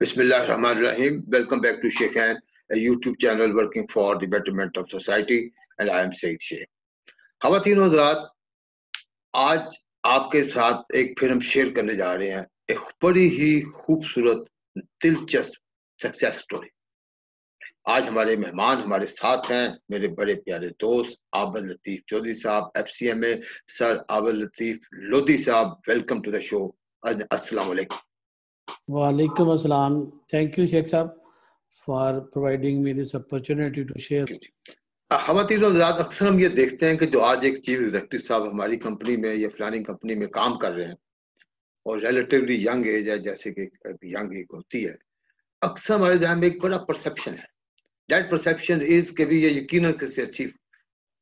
Bismillah Rahman Rahim. Welcome back to Sheikhan, a YouTube channel working for the betterment of society, and I am Said Sheikh. خواتین و حضرات، آج آپ کے ساتھ ایک پھر ہم شیئر کرنے جا رہے ہیں ایک بڑی ہی خوبصورت دلچسپ سکسیس سٹوری. آج ہمارے مہمان ہمارے ساتھ ہیں میرے بڑے پیارے دوست عابد لطیف چودھری صاحب، FCMA sir Abid Latif Lodhi sahab. Welcome to the show. السلام علیکم. وعلیکم السلام. Thank you Sheikh sahab for providing me this opportunity to share. خواتین و حضرات، اکثر ہم یہ دیکھتے ہیں کہ جو آج ایک چیف ایگزیکٹو صاحب ہماری کمپنی میں یا فلانی کمپنی میں کام کر رہے ہیں اور ریلیٹیولی ینگ ایج ہے، جیسے کہ ینگ ایج ہوتی ہے، اکثر ہمارے ذہن میں ایک بڑا پرسیپشن ہے. دیٹ پرسیپشن از کہ بھی یہ یقیناً کسی اچھی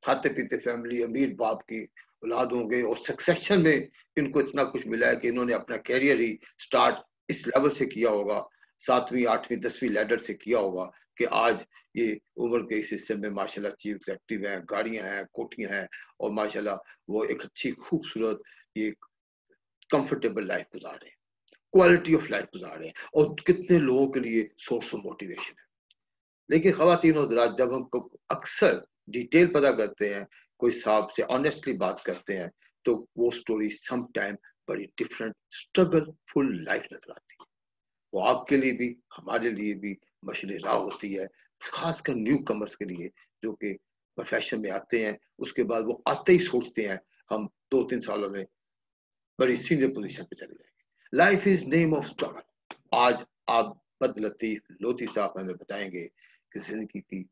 کھاتے پیتے فیملی، امیر باپ کی اولاد ہوں گے اور سکسیشن میں ان کو اتنا کچھ ملا ہے کہ انہوں نے اپنا کیریئر ہی سٹارٹ اس لیول سے کیا ہوگا، 7ویں 8ویں 10ویں لیڈر سے کیا ہوگا کہ آج یہ عمر کے اس حصے میں ماشاءاللہ چیف ایگزیکٹو ہیں، گاڑیاں ہیں، کوٹیاں ہیں، اور ماشاءاللہ وہ ایک اچھی خوبصورت یہ کمفرٹیبل لائف گزار رہے ہیں، کوالٹی آف لائف گزار رہے ہیں، اور کتنے لوگوں کے لیے سورس آف موٹیویشن ہے. لیکن خواتین و حضرات، جب ہم اکثر ڈیٹیل پتہ کرتے ہیں، کوئی صاحب سے آنیسٹلی بات کرتے ہیں، تو وہ سٹوری سم ٹائم بڑی ڈفرینٹ اسٹرگل فل لائف نظر آتی ہے. وہ آپ کے لیے بھی ہمارے لیے بھی مشعل راہ ہوتی ہے، خاص کر نیو کمرز کے لیے جو کہ پروفیشن میں آتے ہیں. اس کے بعد وہ آتے ہی سوچتے ہیں ہم 2-3 سالوں میں بڑی سینئر پوزیشن پہ چلے جائیں گے. Life is name of struggle. آج آپ عابد لطیف لودھی صاحب ہمیں بتائیں گے کہ زندگی کی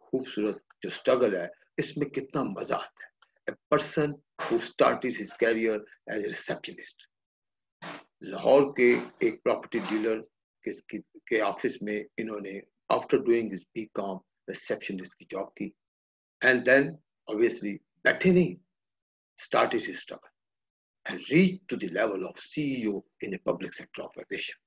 خوبصورت جو اسٹرگل ہے اس میں کتنا مزہ آتا ہے. A person who started his career as a receptionist. Lahore کے ایک پراپرٹی ڈیلر کے آفس میں انہوں نے after doing his BCom receptionist کی جاب کی، اینڈ دین obviously بیٹھے نہیں، started his struggle and reached to the level of CEO in a public sector organization.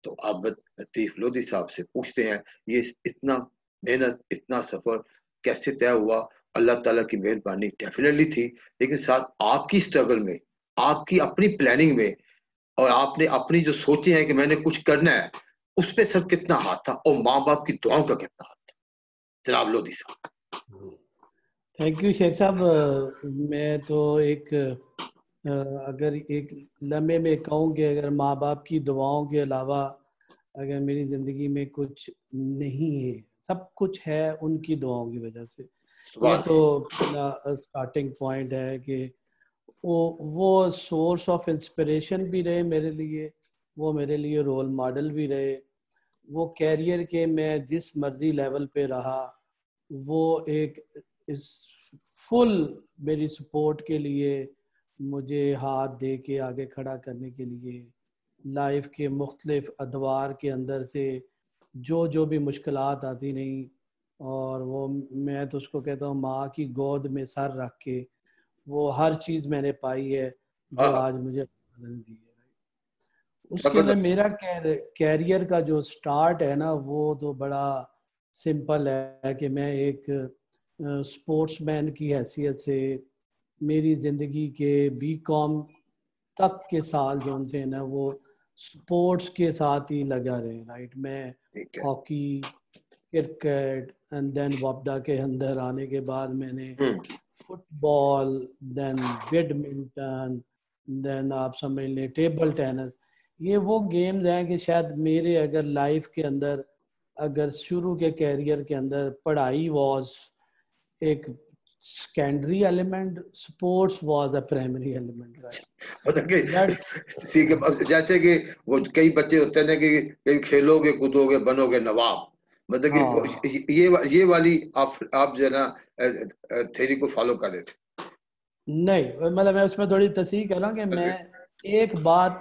تو عابد لطیف لودھی صاحب سے پوچھتے ہیں یہ اتنا محنت، اتنا سفر کیسے طے ہوا؟ اللہ تعالیٰ کی مہربانی ڈیفینیٹلی تھی، لیکن ساتھ آپ کی اسٹرگل میں، آپ کی اپنی پلاننگ میں، اور آپ نے اپنی جو سوچے ہیں کہ میں نے کچھ کرنا ہے، اس پہ سر کتنا ہاتھ تھا، اور ماں باپ کی دعاؤں کا کتنا ہاتھ تھا؟ جناب لودھی صاحب. تھینک یو شیخ صاحب. میں تو ایک اگر ایک لمحے میں کہوں کہ اگر ماں باپ کی دعاؤں کے علاوہ اگر میری زندگی میں کچھ نہیں ہے، سب کچھ ہے ان کی دعاؤں کی وجہ سے. یہ تو پہلا اسٹارٹنگ پوائنٹ ہے کہ وہ سورس آف انسپریشن بھی رہے میرے لیے، وہ میرے لیے رول ماڈل بھی رہے. وہ کیریئر کے میں جس مرضی لیول پہ رہا، وہ ایک اس فل میری سپورٹ کے لیے مجھے ہاتھ دے کے آگے کھڑا کرنے کے لیے لائف کے مختلف ادوار کے اندر سے جو بھی مشکلات آتی نہیں، اور وہ میں تو اس کو کہتا ہوں ماں کی گود میں سر رکھ کے وہ ہر چیز میں نے پائی ہے جو آج مجھے بدل دی ہے. اس کے لیے میرا کیریئر کا جو سٹارٹ ہے نا، وہ تو بڑا سمپل ہے کہ میں ایک سپورٹس مین کی حیثیت سے میری زندگی کے BCom تک کے سال جو ان سے نا وہ سپورٹس کے ساتھ ہی لگا رہے. رائٹ، میں ہاکی، کرکٹ، اینڈ دین وابڈا کے اندر آنے کے بعد میں نے فٹ بال، دین بیڈمنٹن، دین آپ سمجھ لیں ٹیبل ٹینس. یہ وہ گیمز ہیں کہ شاید میرے اگر لائف کے اندر اگر شروع کے کیریئر کے اندر پڑھائی واز ایک secondary element, sports was a primary element. جیسے کہ وہ کئی بچے ہوتے ہیں کہ کھیلو گے کودو گے بنو گے نواب، مطلب کہ یہ والی آپ جو ہے نا تھیری کو فالو کر رہے تھے. نہیں، مطلب میں اس میں تھوڑی تصحیح کر رہا ہوں کہ میں ایک بات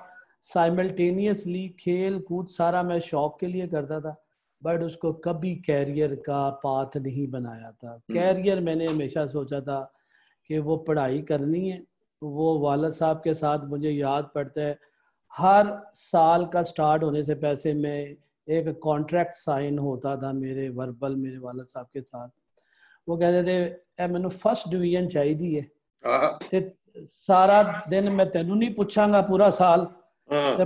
سائملٹینیسلی کھیل کود سارا میں شوق کے لیے کرتا تھا، بٹ اس کو کبھی کیریئر کا پاتھ نہیں بنایا تھا. کیریئر میں نے ہمیشہ سوچا تھا کہ وہ پڑھائی کرنی ہے. وہ والد صاحب کے ساتھ مجھے یاد پڑتا ہے ہر سال کا سٹارٹ ہونے سے پیسے میں ایک کانٹریکٹ سائن ہوتا تھا میرے وربل میرے والد صاحب کے ساتھ. وہ کہتے تھے اے مینوں فرسٹ ڈویژن چاہیے تے سارا دن میں تینوں نہیں پوچھاں گا پورا سال ਤੇ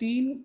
3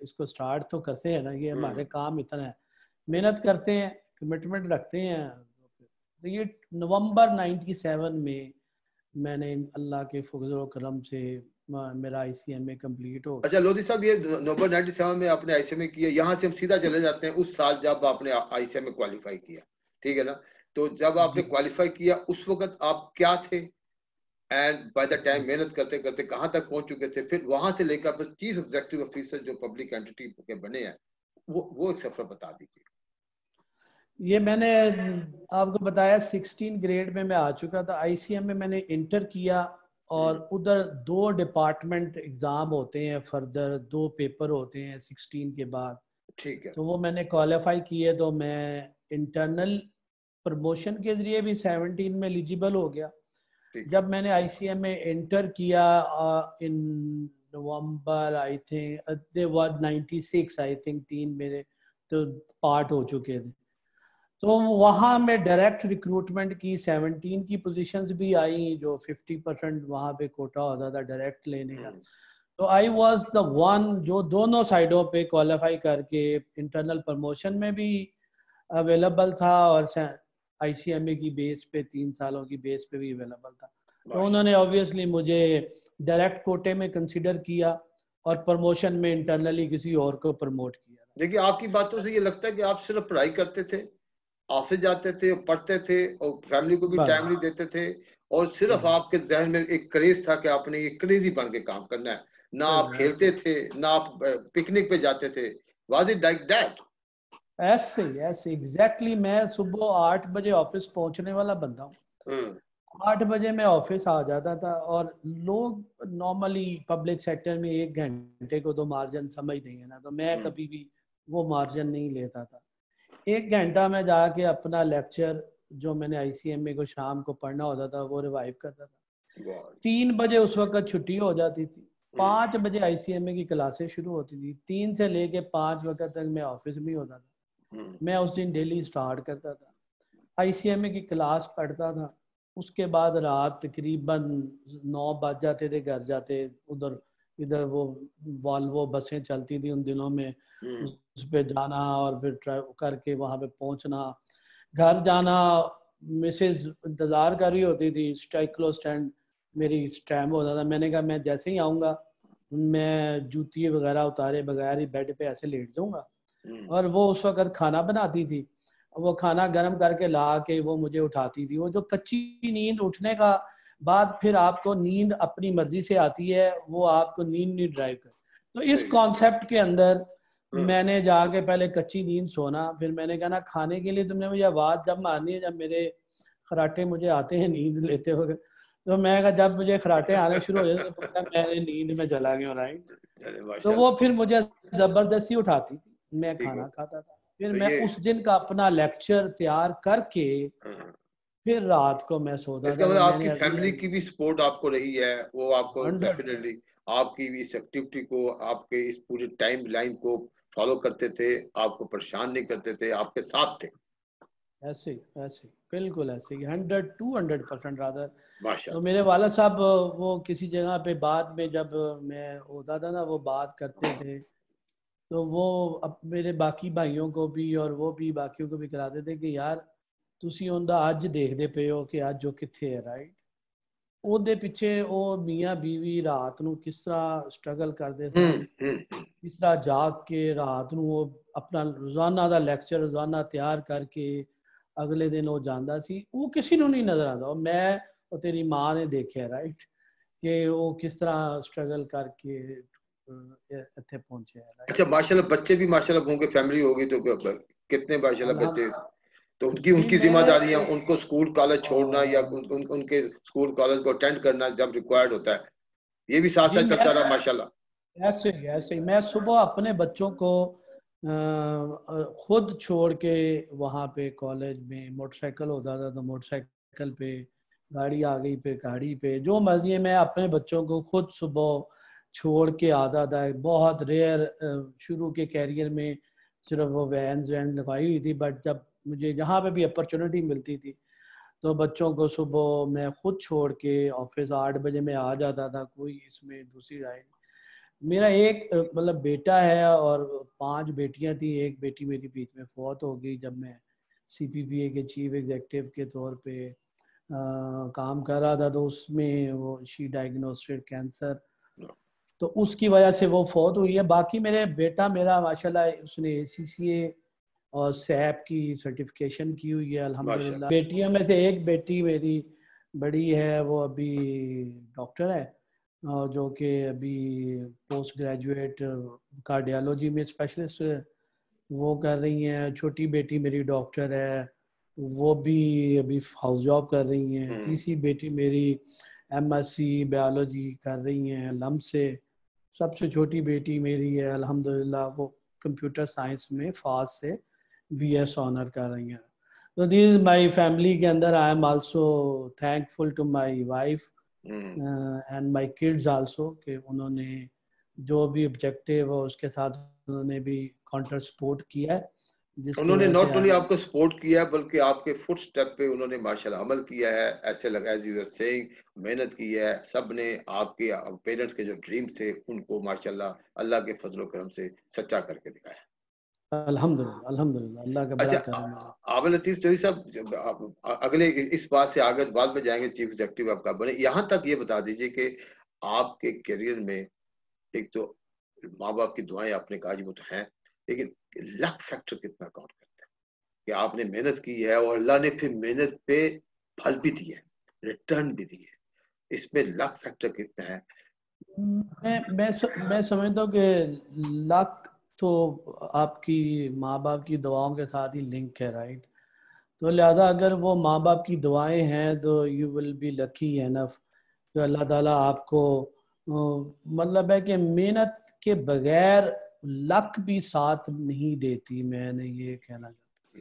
اس کو سٹارٹ تو کرتے ہیں نا, یہ ہمارے کام اتنا ہے, محنت کرتے ہیں, کمٹمنٹ رکھتے ہیں. تو یہ نومبر 97 میں نے اللہ کے فضل و کرم سے میرا آئی سی ایم اے کمپلیٹ ہو. اچھا لودھی صاحب, یہ نومبر 97 میں آپ نے آئی سی ایم اے کیا, یہاں سے ہم سیدھا چلے جاتے ہیں اس سال جب آپ نے آئی سی ایم اے کوالیفائی کیا, ٹھیک ہے نا. تو جب آپ نے کوالیفائی کیا اس وقت آپ کیا تھے, اینڈ بائی دا ٹائم محنت کرتے کرتے کہاں تک پہنچ چکے تھے, پھر وہاں سے لے کر چیف ایگزیکٹو آفیسر جو پبلک اینٹی کے بنے ہیں, وہ ایک سفر بتا دیجیے. یہ میں نے آپ کو بتایا 16 گریڈ میں آ چکا تھا. آئی سی ایم میں نے انٹر کیا, اور ادھر 2 ڈپارٹمنٹ ایگزام ہوتے ہیں, فردر 2 پیپر ہوتے ہیں 16 کے بعد, ٹھیک ہے. تو وہ میں نے کوالیفائی کیے, تو میں انٹرنل پروموشن کے ذریعے بھی 17 میں ایلیجیبل ہو گیا. جب میں نے آئی سی ایم میں انٹر کیا ان نومبر آئی تھنک 96 آئی تھنک 3 میرے تو پارٹ ہو چکے تھے, تو وہاں میں ڈائریکٹ ریکروٹمنٹ کی 17 کی پوزیشنز بھی آئیں, جو 50% وہاں پہ کوٹا ہوتا تھا ڈائریکٹ لینے کا. تو آئی واز دا ون جو دونوں سائڈوں پہ کوالیفائی کر کے انٹرنل پروموشن میں بھی اویلیبل تھا, اور آئی سی ایم اے کی بیس پہ 3 سالوں کی بیس پہ بھی اویلیبل تھا. تو انہوں نے آبویسلی مجھے ڈائریکٹ کوٹے میں کنسیڈر کیا, اور پروموشن میں انٹرنلی کسی اور کو پروموٹ کیا. دیکھیے آپ کی باتوں سے یہ لگتا ہے کہ آپ صرف پڑھائی کرتے تھے, آفس جاتے تھے, پڑھتے تھے, اور فیملی کو بھی ٹائم نہیں دیتے تھے, اور صرف آپ کے ذہن میں ایک کریز تھا کہ آپ نے یہ کریزی بن کے کام کرنا ہے, نہ آپ کھیلتے تھے, نہ آپ پکنک پہ جاتے تھے. Was it like that? ایسے ایگزیکٹلی. میں صبح 8 بجے آفس پہنچنے والا بندہ ہوں, 8 بجے میں آفس آ جاتا تھا, اور لوگ نارملی پبلک سیکٹر میں 1 گھنٹے کو تو مارجن سمجھتے ہیں نا, تو میں کبھی بھی وہ مارجن نہیں لیتا تھا. 1 گھنٹہ میں جا کے اپنا لیکچر جو میں نے آئی سی ایم اے کو شام کو پڑھنا ہوتا تھا وہ ریوائیو کرتا تھا. 3 بجے اس وقت چھٹی ہو جاتی تھی, 5 بجے آئی سی ایم اے کی کلاسیں شروع ہوتی تھی, 3 سے لے کے 5 وقت تک میں آفس میں ہوتا تھا. میں اس دن ڈیلی سٹارٹ کرتا تھا, آئی سی ایم اے کی کلاس پڑھتا تھا, اس کے بعد رات تقریباً 9 بج جاتے تھے گھر جاتے. ادھر وہ والوو بسیں چلتی تھی ان دنوں میں, اس پہ جانا اور پھر ڈرائیو کر کے وہاں پہ پہنچنا, گھر جانا. مسز انتظار کر رہی ہوتی تھی, سائیکلو اسٹینڈ میری ٹائم ہوتا تھا. میں نے کہا میں جیسے ہی آؤں گا میں جوتی وغیرہ اتارے بغیر ہی بیڈ پہ ایسے لیٹ جاؤں گا, اور وہ اس وقت کھانا بناتی تھی, وہ کھانا گرم کر کے لا کے وہ مجھے اٹھاتی تھی. وہ جو کچی نیند اٹھنے کا بعد پھر آپ کو نیند اپنی مرضی سے آتی ہے, وہ آپ کو نیند نہیں ڈرائیو کرتی. تو اس کانسیپٹ کے اندر میں نے جا کے پہلے کچی نیند سونا, پھر میں نے کہا نا کھانے کے لیے تم نے مجھے آواز جب مارنی ہے جب میرے خراٹے مجھے آتے ہیں نیند لیتے ہوئے. تو میں کہا جب مجھے خراٹے آنے شروع ہو جاتے تو میں نیند میں چلا گیا, رائٹ. تو وہ پھر مجھے زبردستی اٹھاتی تھی, میں کھانا کھاتا تھا, پھر میں اس دن کا اپنا لیکچر تیار کر کے پھر رات کو میں سوتا تھا. اس کا مطلب آپ کی فیملی کی بھی سپورٹ آپ کو رہی ہے, وہ آپ کو ڈیفینیٹلی آپ کی اس ایکٹیویٹی کو, آپ کے اس پوری ٹائم لائن کو فالو کرتے تھے, آپ کو پریشان نہیں کرتے تھے, آپ کے ساتھ تھے. ایسے بالکل ایسے 100-200% رادر. ماشاء تو میرے والد صاحب وہ کسی جگہ پہ بعد میں جب میں ہوتا تھا نا وہ بات کرتے تھے, تو وہ میرے باقی بھائیوں کو بھی اور وہ بھی باقیوں کو بھی کراتے تھے کہ یار تسی اوندا اج دیکھتے پے ہو کہ اج جو کتھے ہے, رائٹ. او دے پیچھے او میاں بیوی رات نو کس طرح سٹرگل کرتے سن, کس طرح جاگ کے رات نو وہ اپنا روزانہ دا لیکچر روزانہ تیار کر کے اگلے دن وہ جاندا سی, وہ کسی نو نہیں نظر آتا. میں اور تیری ماں نے دیکھا, رائٹ, کہ وہ کس طرح سٹرگل کر کے اتنے پہنچے ہیں. اچھا ماشاءاللہ بچے بھی ماشاءاللہ ہوں گے, فیملی ہوگی تو کتنے ماشاءاللہ بچے, تو ان کی ذمہ داریاں, ان کو اسکول کالج چھوڑنا یا ان کے اسکول کالج کو اٹینڈ کرنا جب ریکوائرڈ ہوتا ہے, یہ بھی ساتھ ساتھ چلتا رہا ماشاءاللہ. ایسے میں صبح اپنے بچوں کو خود چھوڑ کے وہاں پہ کالج میں موٹر سائیکل ہوتا تھا تو موٹر سائیکل پہ, گاڑی آ گئی پہ گاڑی پہ, جو مرضی ہے میں اپنے بچوں کو خود صبح چھوڑ کے آتا تھا. بہت ریئر شروع کے کیریئر میں صرف وہ وینز لگائی ہوئی تھی, بٹ جب مجھے جہاں پہ بھی اپرچونٹی ملتی تھی تو بچوں کو صبح میں خود چھوڑ کے آفس 8 بجے میں آ جاتا تھا. کوئی اس میں دوسری رائے نہیں. میرا ایک مطلب بیٹا ہے اور 5 بیٹیاں تھیں. ایک بیٹی میری بیچ میں فوت ہو گئی جب میں سی پی پی اے کے چیف ایگزیکٹو کے طور پہ کام کر رہا تھا, تو اس میں وہ شی ڈائگنوسٹڈ کینسر, تو اس کی وجہ سے وہ فوت ہوئی ہے. باقی میرے بیٹا میرا ماشاءاللہ اس نے ACCA اور سیپ کی سرٹیفکیشن کی ہوئی ہے الحمدللہ. بیٹیوں میں سے ایک بیٹی میری بڑی ہے, وہ ابھی ڈاکٹر ہے, جو کہ ابھی پوسٹ گریجویٹ کارڈیالوجی میں اسپیشلسٹ وہ کر رہی ہیں. چھوٹی بیٹی میری ڈاکٹر ہے, وہ بھی ابھی ہاؤس جاب کر رہی ہیں. تیسری بیٹی میری MSc بیالوجی کر رہی ہیں لم سے. سب سے چھوٹی بیٹی میری ہے الحمدللہ, وہ کمپیوٹر سائنس میں فاس سے BS آنر کر رہی ہیں. تو دس از مائی فیملی کے اندر. I am also thankful to my wife and my kids also, کہ انہوں نے جو بھی آبجیکٹیو ہے اس کے ساتھ انہوں نے بھی کانٹر سپورٹ کیا ہے. انہوں نے ناٹ اونلی آپ کو سپورٹ کیا ہے بلکہ آپ کے فٹ سٹیپ پہ انہوں نے ماشاءاللہ عمل کیا ہے. ایسے لگا ایز یو آر سیئنگ, محنت کی ہے سب نے. آپ کے پیرنٹس کے جو ڈریم تھے ان کو ماشاءاللہ اللہ کے فضل و کرم سے سچا کر کے دکھایا. الحمدللہ الحمدللہ, اللہ کا بڑا کرم ہے. عابد لطیف چودھری صاحب, اگلے اس بات سے آگے بعد میں جائیں گے چیف ایگزیکٹو آپ کا بنے. یہاں تک یہ بتا دیجئے کہ آپ کے کیریئر میں ایک تو ماں باپ کی دعائیں آپ نے کہا جی وہ تو ہیں, لیکن لک فیکٹر کتنا کاؤنٹ کرتا ہے کہ آپ نے محنت کی ہے اور اللہ نے پھر محنت پہ پھل بھی دی ہے, ریٹرن بھی دی ہے. اس میں لک فیکٹر کتنا ہے؟ میں سمجھتا ہوں کہ لک تو آپ کی ماں باپ کی دعاؤں کے ساتھ ہی لنک ہے, رائٹ. تو لہذا اگر وہ ماں باپ کی دعائیں ہیں تو یو ول بی لکی انف کہ اللہ تعالیٰ آپ کو, مطلب ہے کہ محنت کے بغیر لک بھی ساتھ نہیں دیتی. میں نے یہ کہنا چاہتا,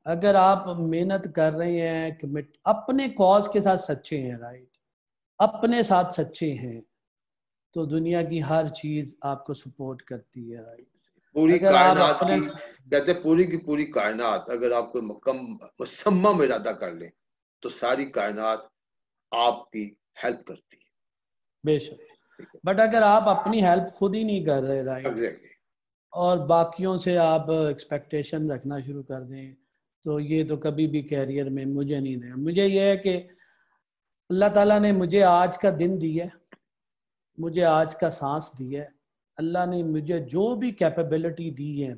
اگر آپ محنت کر رہے ہیں اپنے کاز کے ساتھ سچے ہیں, رائٹ, اپنے ساتھ سچے ہیں, تو دنیا کی ہر چیز آپ کو سپورٹ کرتی ہے, رائٹ. پوری کائنات کی کہتے ہیں پوری کی پوری کائنات اگر آپ کو مصمم ارادہ کر لیں تو ساری کائنات آپ کی ہیلپ کرتی ہے. بے شک. بٹ اگر آپ اپنی ہیلپ خود ہی نہیں کر رہے, رائٹ, اور باقیوں سے آپ ایکسپیکٹیشن رکھنا شروع کر دیں, تو یہ تو کبھی بھی کیریئر میں مجھے نہیں دیں. مجھے یہ ہے کہ اللہ تعالیٰ نے مجھے آج کا دن دی ہے, مجھے آج کا سانس دی ہے. اللہ نے مجھے جو بھی کیپیبلٹی دی ہے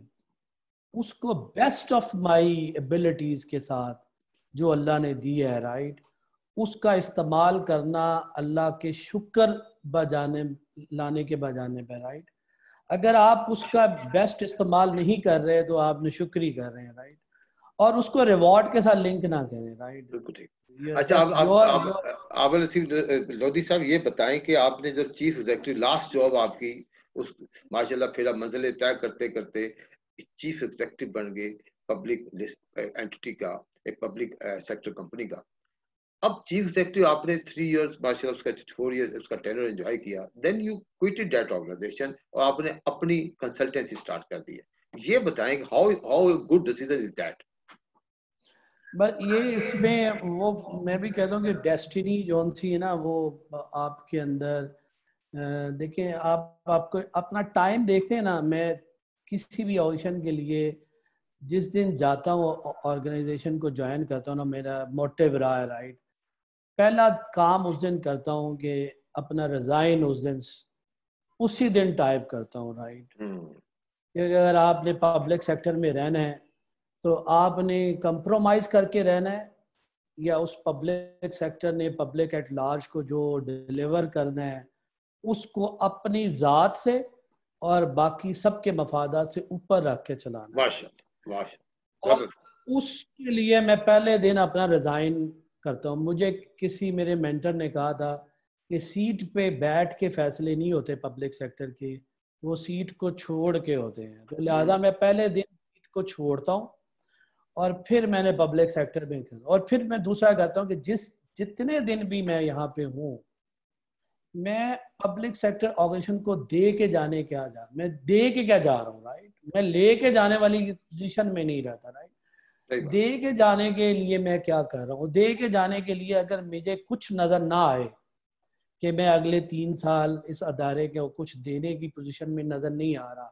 اس کو بیسٹ آف مائی ایبلٹیز کے ساتھ جو اللہ نے دی ہے, رائٹ, اس کا استعمال کرنا اللہ کے شکر لانے کے بجانے پہ, رائٹ. اگر آپ اس کا بیسٹ استعمال نہیں کر رہے تو آپ نشکری کر رہے ہیں, رائٹ, اور اس کو ریوارڈ کے ساتھ لنک نہ کریں, رائٹ. اچھا عابد لطیف لودھی صاحب یہ بتائیں کہ آپ نے جب چیف ایگزیکٹو لاسٹ جاب آپ کی اس ماشاءاللہ پھر آپ منزلیں طے کرتے کرتے چیف ایگزیکٹو بن گئے پبلک اینٹی کا, ایک پبلک سیکٹر کمپنی کا. اب چیف ایگزیکٹو آپ نے 3 ایئرز ماشاءاللہ اس کا 4 ایئرز اس کا ٹینر انجوائے کیا, دین یو کوئٹڈ دیٹ آرگنائزیشن اور آپ نے اپنی کنسلٹنسی سٹارٹ کر دی ہے. یہ بتائیں کہ how good decision is that? بس یہ اس میں وہ میں بھی کہتا ہوں کہ ڈیسٹینی جو تھی نا وہ آپ کے اندر دیکھیں, آپ کو اپنا ٹائم دیکھتے ہیں نا. میں کسی بھی آڈیشن کے لیے جس دن جاتا ہوں آرگنائزیشن کو جوائن کرتا ہوں نا, میرا موٹیو رہا ہے, رائٹ, پہلا کام اس دن کرتا ہوں کہ اپنا ریزائن اس دن اسی دن ٹائپ کرتا ہوں, رائٹ. کہ اگر آپ نے پبلک سیکٹر میں رہنا ہے تو آپ نے کمپرومائز کر کے رہنا ہے, یا اس پبلک سیکٹر نے پبلک ایٹ لارج کو جو ڈیلیور کرنا ہے اس کو اپنی ذات سے اور باقی سب کے مفادات سے اوپر رکھ کے چلانا ہے. اور اس کے لیے میں پہلے دن اپنا ریزائن کرتا ہوں. مجھے کسی میرے مینٹر نے کہا تھا کہ سیٹ پہ بیٹھ کے فیصلے نہیں ہوتے پبلک سیکٹر کے, وہ سیٹ کو چھوڑ کے ہوتے ہیں. تو لہذا میں پہلے دن سیٹ کو چھوڑتا ہوں اور پھر میں نے پبلک سیکٹر میں, اور پھر میں دوسرا کہتا ہوں کہ جتنے دن بھی میں یہاں پہ ہوں میں پبلک سیکٹر آرگنائزیشن کو دے کے جانے میں دے کے کیا جا رہا ہوں, رائٹ. میں لے کے جانے والی پوزیشن میں نہیں رہتا, رائٹ. دے کے جانے کے لیے میں کیا کر رہا ہوں, دے کے جانے کے لیے اگر مجھے کچھ نظر نہ آئے کہ میں اگلے 3 سال اس ادارے کے کچھ دینے کی پوزیشن میں نظر نہیں آ رہا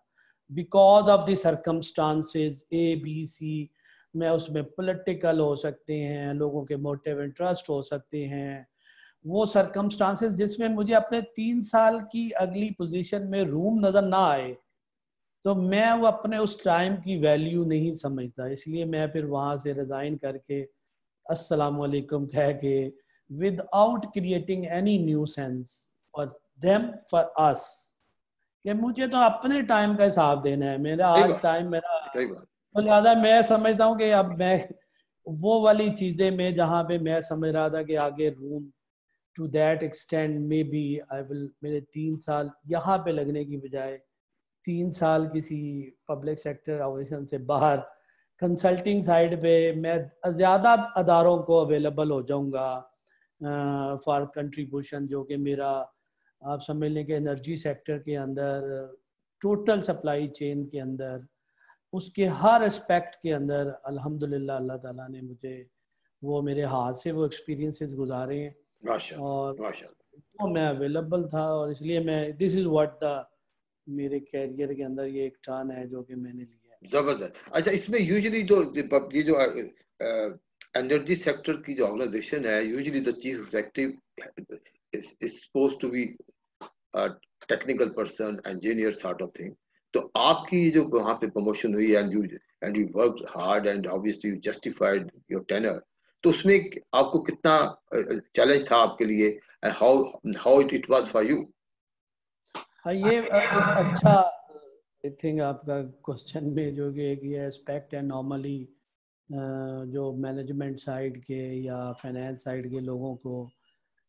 because of the circumstances ABC. میں اس میں پولیٹیکل ہو سکتے ہیں, لوگوں کے موٹیو انٹرسٹ ہو سکتے ہیں, وہ سرکمسٹانسز جس میں مجھے اپنے 3 سال کی اگلی پوزیشن میں روم نظر نہ آئے, تو میں وہ اپنے اس ٹائم کی ویلیو نہیں سمجھتا. اس لیے میں پھر وہاں سے ریزائن کر کے السلام علیکم کہہ کے without creating any nuisance for them for us, کہ مجھے تو اپنے ٹائم کا حساب دینا ہے, میرا آج ٹائم میرا, تو لہٰذا میں سمجھتا ہوں کہ اب میں وہ والی چیزیں میں جہاں پہ میں سمجھ رہا تھا کہ آگے روم ٹو دیٹ ایکسٹینڈ میں بی آئی ول, میرے 3 سال یہاں پہ لگنے کی بجائے 3 سال کسی پبلک سیکٹر آرگنائزیشن سے باہر کنسلٹنگ سائڈ پہ میں زیادہ اداروں کو اویلیبل ہو جاؤں گا فار کنٹریبیوشن, جو کہ میرا آپ سمجھ لیں کہ انرجی سیکٹر کے اندر, ٹوٹل سپلائی چین کے اندر, اس کے ہر اسپیکٹ کے اندر الحمدللہ اللہ تعالیٰ نے مجھے وہ میرے ہاتھ سے وہ ایکسپیرینسز گزارے ہیں, اور وہ میں اویلیبل تھا, اور اس لیے میں دس از واٹ دا میرے کیریئر کے اندر یہ ایک ٹرن ہے جو کہ میں نے لیا ہے. زبردست. اچھا, اس میں یوزلی یہ جو انرجی سیکٹر کی جو آرگنائزیشن ہے, usually the chief executive is supposed to be a technical person, engineer sort of thing. تو آپ کی جو وہاں پہ پروموشن ہوئی and you worked hard and obviously you justified your tenure, تو اس میں آپ کو کتنا چیلنج تھا آپ کے لیے, and how it was for you? یہ ایک اچھا I think آپ کا کوشچن میں جو کہ ایک یہ اسپیکٹ ہے, نارملی جو مینجمنٹ سائڈ کے یا فائنینس سائڈ کے لوگوں کو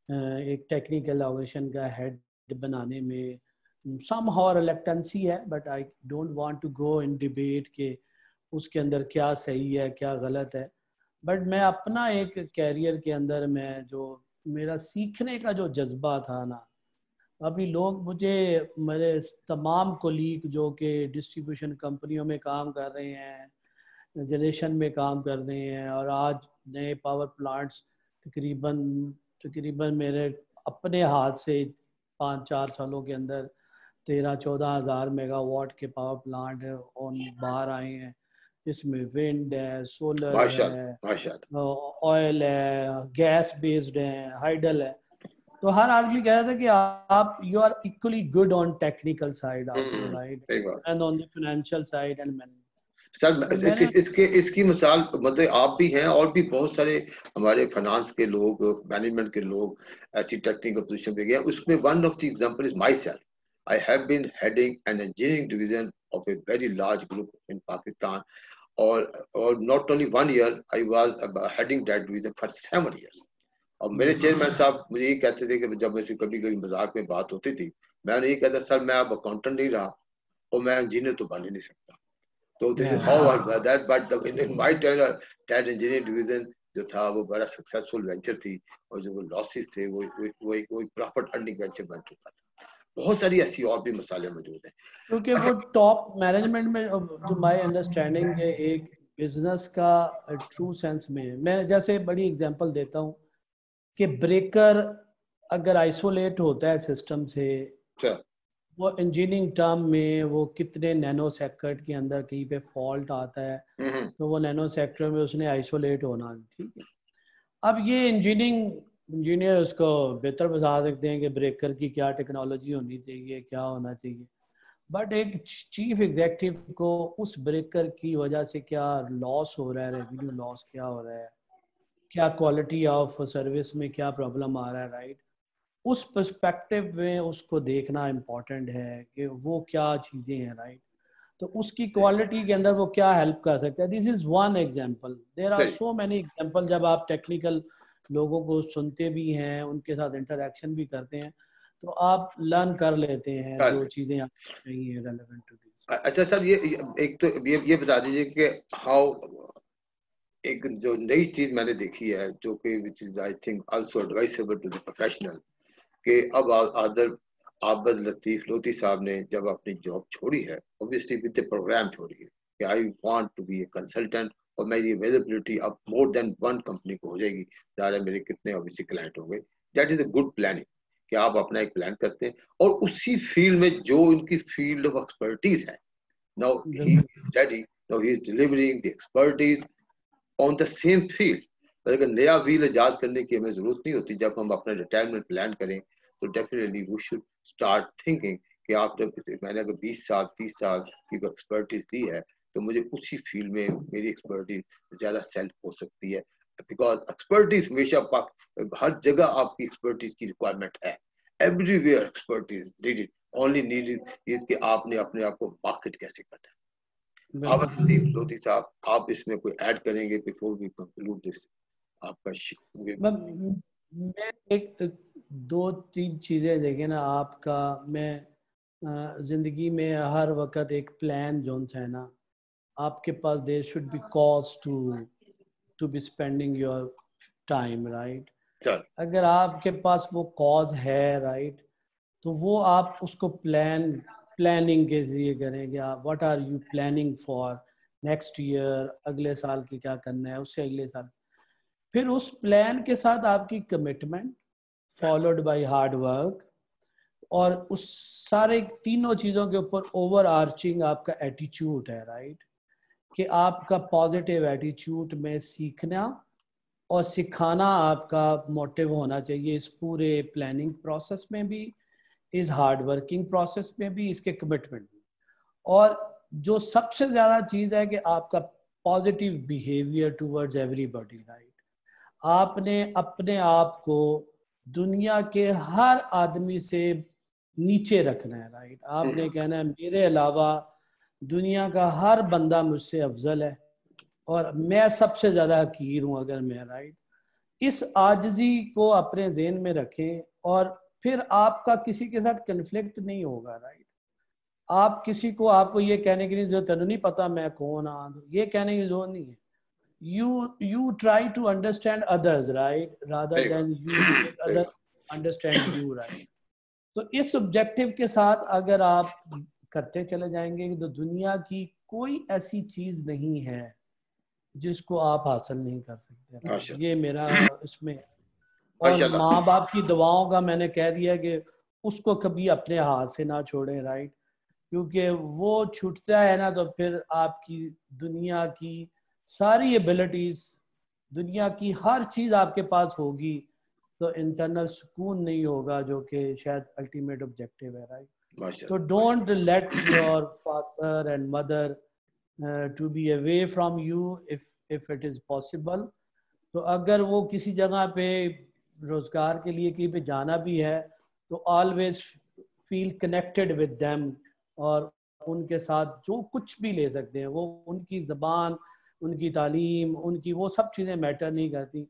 ایک ٹیکنیکل آرگنائزیشن کا ہیڈ بنانے میں سم ہاؤ ریلیکٹنسی ہے, but I don't want to go in debate کہ اس کے اندر کیا صحیح ہے کیا غلط ہے. بٹ میں اپنا ایک کیریئر کے اندر میں جو میرا سیکھنے کا جو جذبہ تھا نا, ابھی لوگ مجھے, میرے تمام کولیگ جو کہ ڈسٹریبیوشن کمپنیوں میں کام کر رہے ہیں, جنریشن میں کام کر رہے ہیں, اور آج نئے پاور پلانٹس تقریباً میرے اپنے ہاتھ سے 5-4 سالوں کے اندر 13-14 ہزار میگا واٹ کے پاور پلانٹ باہر آئے ہیں, جس میں ونڈ ہے, سولر ہے, آئل ہے, گیس بیسڈ ہے, ہائیڈل ہے. تو ہر آدمی کہہ رہا تھا کہ آپ you are equally good on technical side also, right, and on the financial side and management. Sir اس کی مثال مطلب آپ بھی ہیں, اور بھی بہت سارے ہمارے فائنانس کے لوگ, مینجمنٹ کے لوگ ایسی ٹیکنیکل پوزیشن پہ گئے. اس میں one of the example is my self. I have been heading an engineering division of a very large group in Pakistan, or not only 1 year, I was heading that division for 7 years. اور میرے chairman صاحب مجھے یہ کہتے تھے کہ جب مجھ سے کبھی کبھی مذاق میں بات ہوتی تھی, میں انہیں یہ کہتا سر میں اب اکاؤنٹنٹ نہیں رہا اور میں انجینئر تو بن ہی نہیں سکتا. تو this is how I was that, but in my tenure that engineering division جو تھا وہ بڑا سکسیسفل وینچر تھی, اور جو وہ لاسز تھے وہ پرافٹ ارننگ وینچر بن چکا تھا. بہت ساری ایسی اور بھی مسائل موجود ہیں, کیونکہ وہ ٹاپ مینجمنٹ میں جو مائی انڈرسٹینڈنگ ہے ایک بزنس کا ٹرو سینس میں جیسے بڑی ایگزامپل دیتا ہوں کہ بریکر اگر آئسولیٹ ہوتا ہے سسٹم سے, وہ انجینئرنگ ٹرم میں وہ کتنے نینو سیکٹر کے اندر کہیں پہ فالٹ آتا ہے, تو وہ نینو سیکٹر میں اس نے آئسولیٹ ہونا, ٹھیک ہے. اب یہ انجینئر اس کو بہتر بتا سکتے ہیں کہ بریکر کی کیا ٹیکنالوجی ہونی چاہیے, کیا ہونا چاہیے, بٹ ایک چیف ایگزیکٹو کو اس بریکر کی وجہ سے کیا لاس ہو رہا ہے, ریونیو لاس کیا ہو رہا ہے, کیا کوالٹی آف سروس میں کیا پرابلم آ رہا ہے, رائٹ, اس پرسپیکٹو میں اس کو دیکھنا امپورٹنٹ ہے کہ وہ کیا چیزیں ہیں, رائٹ. تو اس کی کوالٹی کے اندر وہ کیا ہیلپ کر سکتا ہے. This is one example, there are so many example. جب آپ ٹیکنیکل لوگوں کو سنتے بھی ہیں, ان کے ساتھ انٹریکشن بھی کرتے ہیں, تو آپ لرن کر لیتے ہیں جو چیزیں آپ کہی ہیں ریلیونٹ ٹو دس. اچھا سر, یہ ایک تو یہ بتا دیجیے کہ ہاؤ, ایک جو نئی چیز میں نے دیکھی ہے جو کہ which is I think also advisable to the professional, کہ اب عابد لطیف لوتی صاحب نے جب اپنی جاب چھوڑی ہے, obviously with the program چھوڑی ہے کہ I want to be a consultant, اور میری اویلیبلٹی اب more than one company کو ہو جائے گی, ظاہر ہے میرے کتنے obviously کلائنٹ ہوں گے. That is a good planning. کہ آپ اپنا ایک پلان کرتے ہیں اور اسی فیلڈ میں جو ان کی فیلڈ آف ایکسپرٹیز ہے, now he is ready, now he is delivering the expertise on the same field. اگر نیا ویل ایجاد کرنے کی ہمیں ضرورت نہیں ہوتی. جب ہم اپنا ریٹائرمنٹ پلان کریں تو definitely we should start thinking کہ آپ جب میں نے اگر 20 سال 30 سال کی ایکسپرٹیز لی ہے تو مجھے اسی فیلڈ میں میری ایکسپرٹیز زیادہ سیلف ہو سکتی ہے, بیکاز ایکسپرٹیز ہمیشہ ہر جگہ آپ کی ایکسپرٹیز کی ریکوائرمنٹ ہے. Everywhere expertise needed, only needed is کہ آپ نے اپنے آپ کو مارکیٹ کیسے کرنا ہے. لطیف لودھی صاحب, آپ اس میں کوئی ایڈ کریں گے بفور وی کنکلوڈ دس؟ آپ کا میں ایک 2-3 چیزیں دیکھیں نا آپ کا. میں زندگی میں ہر وقت ایک پلان جو ہے نا آپ کے پاس, there should be cause to be spending your time, right? اگر آپ کے پاس وہ cause ہے, right, تو وہ آپ اس کو پلاننگ کے ذریعے کریں گے. آپ what are you planning for next year, اگلے سال کی کیا کرنا ہے, اس سے اگلے سال. پھر اس پلان کے ساتھ آپ کی commitment followed by hard work, اور اس سارے تینوں چیزوں کے اوپر اوور آرچنگ آپ کا ایٹیچیوڈ ہے, رائٹ, کہ آپ کا پازیٹیو ایٹیچیوڈ میں سیکھنا اور سکھانا آپ کا موٹیو ہونا چاہیے اس پورے پلاننگ پروسیس میں بھی, اس ہارڈ ورکنگ پروسیس میں بھی, اس کے کمٹمنٹ میں. اور جو سب سے زیادہ چیز ہے کہ آپ کا positive behaviour towards every body, right. آپ نے اپنے آپ کو دنیا کے ہر آدمی سے نیچے رکھنا ہے, رائٹ. آپ نے کہنا ہے میرے علاوہ دنیا کا ہر بندہ مجھ سے افضل ہے اور میں سب سے زیادہ حقیر ہوں اگر میں, رائٹ. اس عاجزی کو اپنے ذہن میں رکھیں اور پھر آپ کا کسی کے ساتھ کنفلکٹ نہیں ہوگا, رائٹ. آپ کسی کو, آپ کو یہ کہنے کی نہیں ضرورت, تینوں نہیں پتا میں کون ہوں, یہ کہنے کی ضرورت نہیں ہے. You try to understand others, right, rather than you make others understand you, right. تو اس آبجیکٹیو کے ساتھ اگر آپ کرتے چلے جائیں گے تو دنیا کی کوئی ایسی چیز نہیں ہے جس کو آپ حاصل نہیں کر سکتے. یہ میرا اس میں. اور ماں باپ کی دعاؤں کا میں نے کہہ دیا کہ اس کو کبھی اپنے ہاتھ سے نہ چھوڑیں, رائٹ, کیونکہ وہ چھوٹتا ہے نا تو پھر آپ کی دنیا کی ساری ایبلٹیز, دنیا کی ہر چیز آپ کے پاس ہوگی تو انٹرنل سکون نہیں ہوگا جو کہ شاید الٹیمیٹ آبجیکٹیو ہے, رائٹ. تو don't let your father and mother to be away from you if it is possible. تو اگر وہ کسی جگہ پہ روزگار کے لیے کہیں پہ جانا بھی ہے تو always feel connected with them, اور ان کے ساتھ جو کچھ بھی لے سکتے ہیں. وہ ان کی زبان, ان کی تعلیم, ان کی وہ سب چیزیں میٹر نہیں کرتی.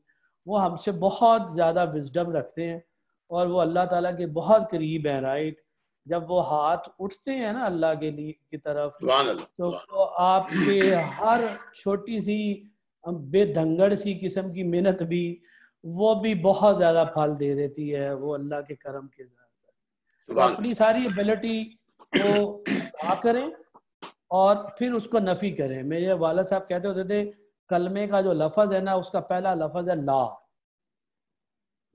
وہ ہم سے بہت زیادہ وزڈم رکھتے ہیں اور وہ اللہ تعالیٰ کے بہت قریب ہیں, رائٹ. جب وہ ہاتھ اٹھتے ہیں نا اللہ کے لیے کی طرف تو وہ آپ کے ہر چھوٹی سی بے دھنگڑ سی قسم کی محنت بھی وہ بھی بہت زیادہ پھل دے دیتی ہے, وہ اللہ کے کرم کے ذریعے. تو اپنی ساری ایبلٹی کو ادا کریں اور پھر اس کو نفی کریں. میرے والد صاحب کہتے ہوتے تھے کلمے کا جو لفظ ہے نا اس کا پہلا لفظ ہے لا.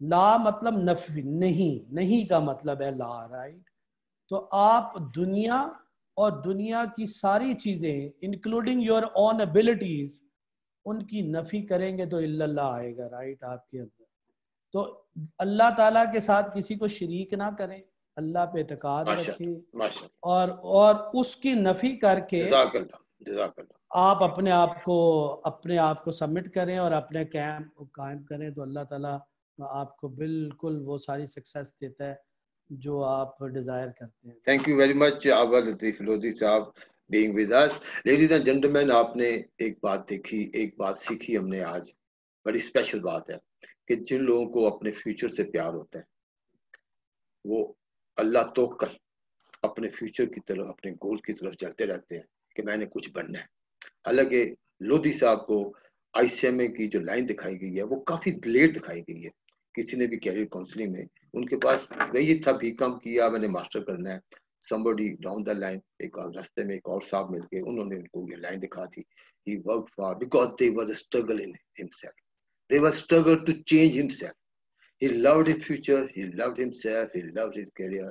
لا مطلب نفی, نہیں کا مطلب ہے لا, رائٹ. تو آپ دنیا اور دنیا کی ساری چیزیں انکلوڈنگ یور اون ایبلٹیز ان کی نفی کریں گے تو الا اللہ آئے گا, رائٹ, آپ کے اندر. تو اللہ تعالیٰ کے ساتھ کسی کو شریک نہ کریں, اللہ پہ اعتقاد رکھیں اور اس کی نفی کر کے آپ اپنے آپ کو سبمٹ کریں اور اپنے قائم کریں تو اللہ تعالیٰ آپ کو بالکل وہ ساری سکسیس دیتا ہے جو آپ ڈیزائر کرتے ہیں. تھینک یو ویری مچ عابد لطیف لودھی صاحب being with us. Ladies and gentlemen, آپ نے ایک بات دیکھی, ایک بات سیکھی ہم نے آج, بڑی اسپیشل بات ہے کہ جن لوگوں کو اپنے فیوچر سے پیار ہوتا ہے وہ اللہ توق کر اپنے فیوچر کی طرف, اپنے گول کی طرف چلتے رہتے ہیں کہ میں نے کچھ بننا ہے. حالانکہ لودھی صاحب کو ICMA کی جو لائن دکھائی گئی ہے وہ کافی لیٹ دکھائی گئی ہے. کسی نے بھی کیریئر کاؤنسلنگ میں ان کے پاس وہی تھا, بی کام کیا, میں نے ماسٹر کرنا ہے. somebody down the line, ایک راستے میں ایک اور صاحب مل کے انہوں نے ان کو یہ لائن دکھا دی. He worked for because there was a struggle in himself. There was struggle to change himself. He loved his future, he loved himself, he loved his career.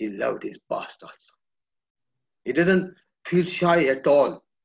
he loved his past also. He didn't feel shy at all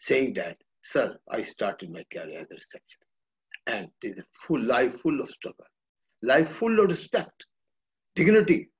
saying that, sir, I started my career as a receptionist. And this is a full life full of struggle, life full of respect, dignity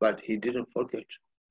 But he didn't forget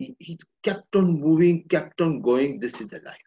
He kept on moving, kept on going. This is the life.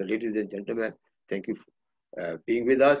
So ladies and gentlemen, thank you for being with us.